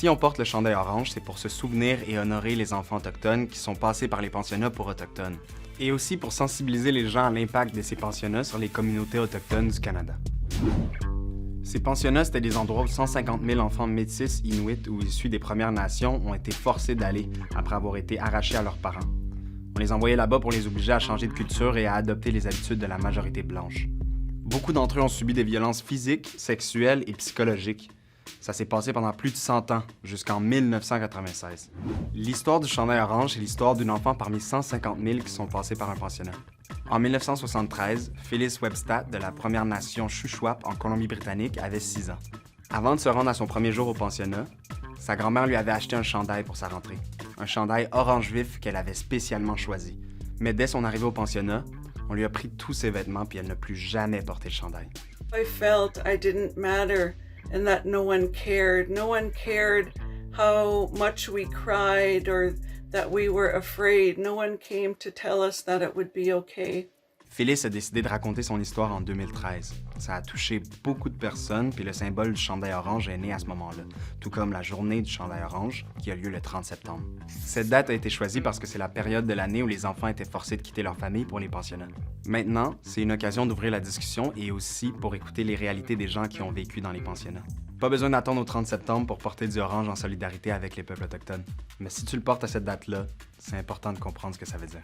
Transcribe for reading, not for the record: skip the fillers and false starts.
Si on porte le chandail orange, c'est pour se souvenir et honorer les enfants autochtones qui sont passés par les pensionnats pour autochtones. Et aussi pour sensibiliser les gens à l'impact de ces pensionnats sur les communautés autochtones du Canada. Ces pensionnats, c'était des endroits où 150 000 enfants métis, inuits ou issus des Premières Nations ont été forcés d'aller après avoir été arrachés à leurs parents. On les envoyait là-bas pour les obliger à changer de culture et à adopter les habitudes de la majorité blanche. Beaucoup d'entre eux ont subi des violences physiques, sexuelles et psychologiques. Ça s'est passé pendant plus de 100 ans, jusqu'en 1996. L'histoire du chandail orange est l'histoire d'un enfant parmi 150 000 qui sont passés par un pensionnat. En 1973, Phyllis Webster de la Première Nation Shuswap en Colombie-Britannique avait 6 ans. Avant de se rendre à son premier jour au pensionnat, sa grand-mère lui avait acheté un chandail pour sa rentrée. Un chandail orange vif qu'elle avait spécialement choisi. Mais dès son arrivée au pensionnat, on lui a pris tous ses vêtements puis elle n'a plus jamais porté le chandail. I felt I didn't matter and that no one cared. No one cared how much we cried or that we were afraid. No one came to tell us that it would be okay. Phyllis a décidé de raconter son histoire en 2013. Ça a touché beaucoup de personnes, puis le symbole du chandail orange est né à ce moment-là, tout comme la journée du chandail orange, qui a lieu le 30 septembre. Cette date a été choisie parce que c'est la période de l'année où les enfants étaient forcés de quitter leur famille pour les pensionnats. Maintenant, c'est une occasion d'ouvrir la discussion et aussi pour écouter les réalités des gens qui ont vécu dans les pensionnats. Pas besoin d'attendre au 30 septembre pour porter du orange en solidarité avec les peuples autochtones. Mais si tu le portes à cette date-là, c'est important de comprendre ce que ça veut dire.